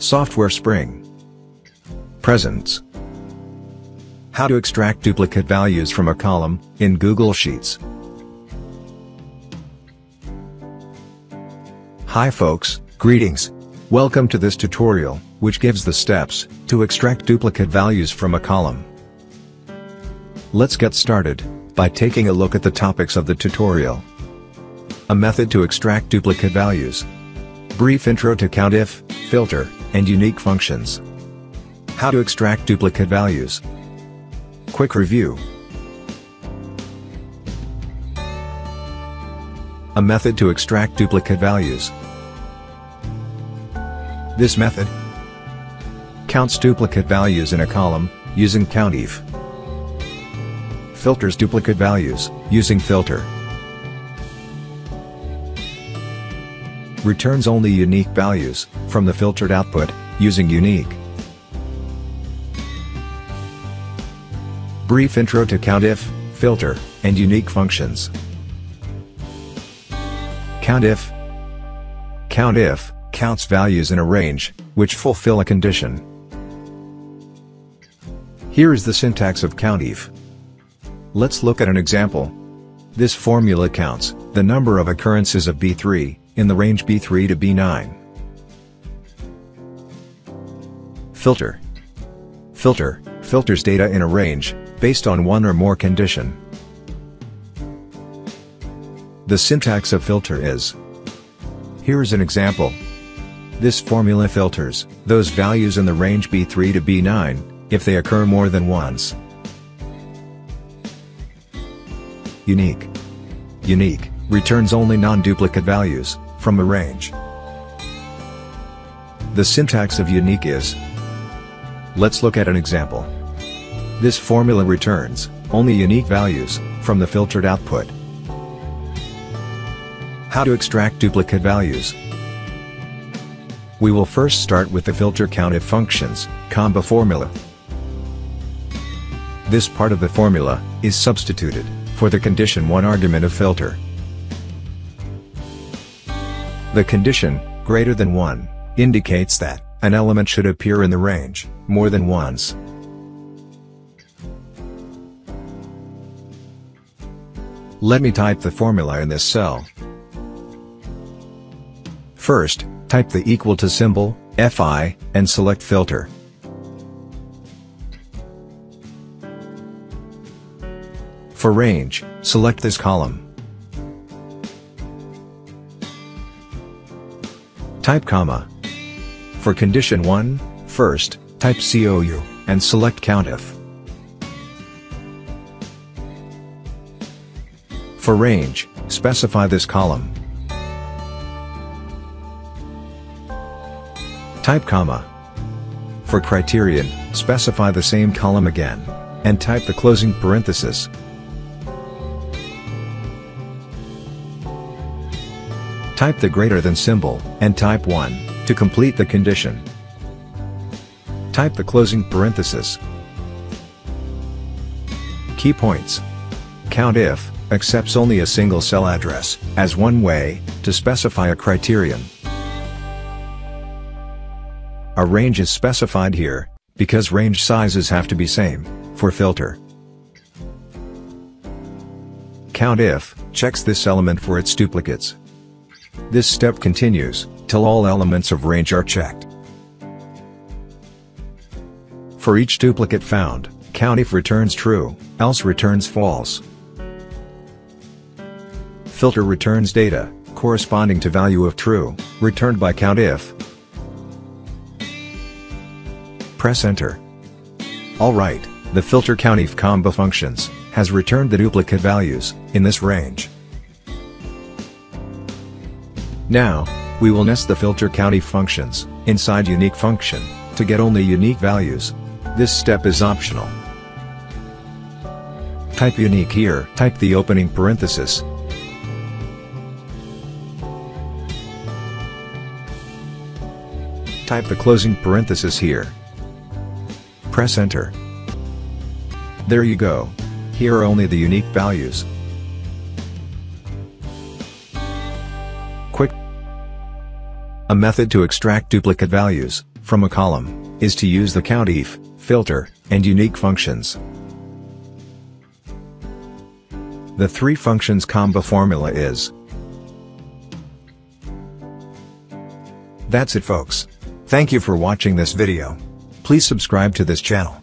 Software Spring. Presents. How to extract duplicate values from a column in Google Sheets. Hi folks, greetings. Welcome to this tutorial, which gives the steps to extract duplicate values from a column. Let's get started by taking a look at the topics of the tutorial. A method to extract duplicate values. Brief intro to COUNTIF, filter, and unique functions. How to extract duplicate values. Quick review. A method to extract duplicate values. This method counts duplicate values in a column using COUNTIF. Filters duplicate values using filter. Returns only unique values from the filtered output using unique. Brief intro to COUNTIF, filter, and unique functions. COUNTIF. COUNTIF counts values in a range which fulfill a condition. Here is the syntax of COUNTIF. Let's look at an example. This formula counts the number of occurrences of B3 in the range B3 to B9. Filter. Filter filters data in a range based on one or more condition. The syntax of filter is. Here is an example. This formula filters those values in the range B3 to B9 if they occur more than once. Unique. Unique returns only non-duplicate values from a range. The syntax of unique is. Let's look at an example. This formula returns only unique values from the filtered output. How to extract duplicate values. We will first start with the filter COUNTIF functions combo formula. This part of the formula is substituted for the condition 1 argument of filter. The condition, greater than 1, indicates that an element should appear in the range more than once. Let me type the formula in this cell. First, type the equal to symbol, FI, and select filter. For range, select this column. Type comma. For condition 1, first, type COU, and select COUNTIF. For range, specify this column. Type comma. For criterion, specify the same column again, and type the closing parenthesis. Type the greater than symbol, and type 1, to complete the condition. Type the closing parenthesis. Key points. COUNTIF accepts only a single cell address as one way to specify a criterion. A range is specified here because range sizes have to be same for filter. COUNTIF checks this element for its duplicates. This step continues till all elements of range are checked. For each duplicate found, COUNTIF returns true, else returns false. Filter returns data corresponding to value of true, returned by COUNTIF. Press enter. Alright, the filter COUNTIF combo functions has returned the duplicate values in this range. Now, we will nest the filter COUNTIF functions inside unique function to get only unique values. This step is optional. Type unique here, type the opening parenthesis. Type the closing parenthesis here. Press enter. There you go. Here are only the unique values. Quick. A method to extract duplicate values from a column, is to use the COUNTIF, filter, and unique functions. The 3 functions combo formula is. That's it folks. Thank you for watching this video. Please subscribe to this channel.